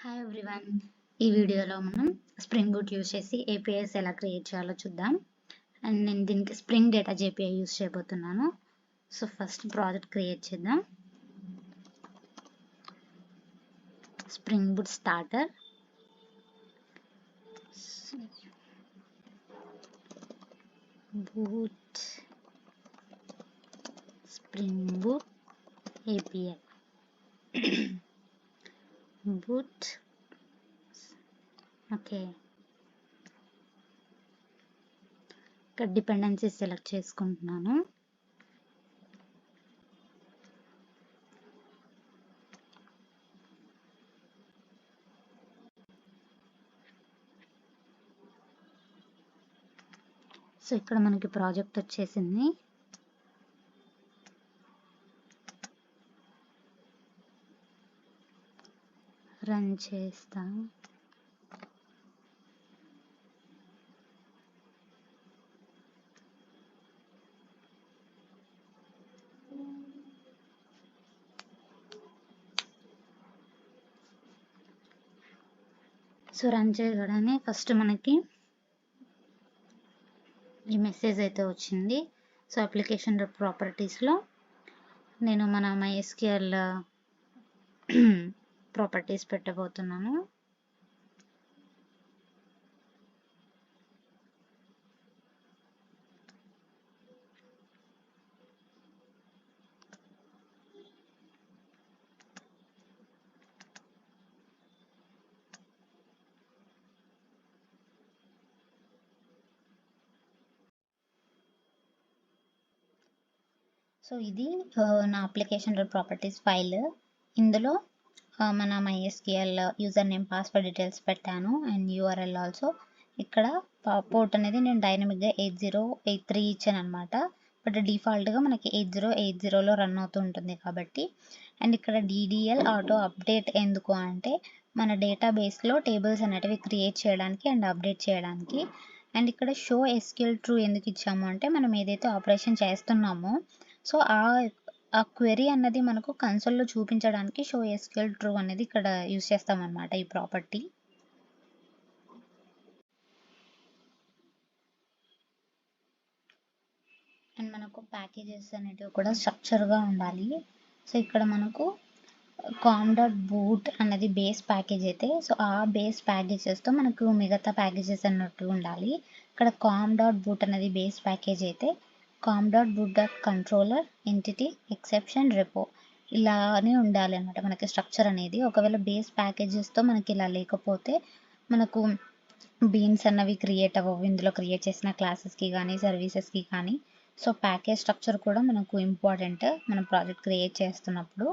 Hi everyone. ఈ వీడియోలో మనం స్ప్రింగ్ బూట్ యూజ్ చేసి ఏపీఐస్ ఎలా క్రియేట్ చేయాలో చూద్దాం. అండ్ నేను దీనికి స్ప్రింగ్ డేటా జేపీఐ యూజ్ చేయబోతున్నాను. సో ఫస్ట్ ప్రాజెక్ట్ క్రియేట్ చేద్దాం. Spring boot starter, boot spring boot API, boot. Okay, ఇక్కడ డిపెండెన్సీ సెలెక్ట్ చేసుకుంటున్నాను. సో ఇక్కడ మనకి ప్రాజెక్ట్ వచ్చేసింది. రన్ చేస్తా. సో రన్ చేయగానే ఫస్ట్ మనకి ఈ మెసేజ్ అయితే వచ్చింది. సో అప్లికేషన్ ప్రాపర్టీస్లో నేను మన MySQL ప్రాపర్టీస్ పెట్టబోతున్నాను. సో ఇది నా అప్లికేషన్ ప్రాపర్టీస్ ఫైల్. ఇందులో మన MySQL user name, password details పెట్టాను అండ్ URL ఆల్సో. ఇక్కడ పోర్ట్ అనేది నేను డైనమిక్గా 8083 ఇచ్చాను అనమాట. బట్ డిఫాల్ట్గా మనకి 8080లో రన్ అవుతూ ఉంటుంది కాబట్టి. అండ్ ఇక్కడ DDL ఆటో అప్డేట్ ఎందుకు అంటే మన డేటాబేస్లో టేబుల్స్ అనేటివి క్రియేట్ చేయడానికి అండ్ అప్డేట్ చేయడానికి. అండ్ ఇక్కడ షో SQL ట్రూ ఎందుకు ఇచ్చాము అంటే మనం ఏదైతే ఆపరేషన్ చేస్తున్నామో సో ఆ క్వెరీ అన్నది మనకు కన్సోల్లో చూపించడానికి షో SQL ట్రూ అనేది ఇక్కడ యూజ్ చేస్తామన్నమాట ఈ ప్రాపర్టీ. అండ్ మనకు ప్యాకేజెస్ అనేటివి కూడా స్ట్రక్చర్గా ఉండాలి. సో ఇక్కడ మనకు com.boot అనేది బేస్ ప్యాకేజ్ అయితే సో ఆ బేస్ ప్యాకేజెస్తో మనకు మిగతా ప్యాకేజెస్ అన్నట్టు ఉండాలి. ఇక్కడ com.boot అనేది బేస్ ప్యాకేజ్ అయితే com.boot.controller, entity, exception, repo ఇలానే ఉండాలి అనమాట మనకి స్ట్రక్చర్ అనేది. ఒకవేళ బేస్ ప్యాకేజెస్తో మనకి ఇలా లేకపోతే మనకు బీన్స్ అన్నవి క్రియేట్ అవ్వవు ఇందులో క్రియేట్ చేసిన క్లాసెస్కి కానీ సర్వీసెస్కి కానీ. సో ప్యాకేజ్ స్ట్రక్చర్ కూడా మనకు ఇంపార్టెంట్ మనం ప్రాజెక్ట్ క్రియేట్ చేస్తున్నప్పుడు.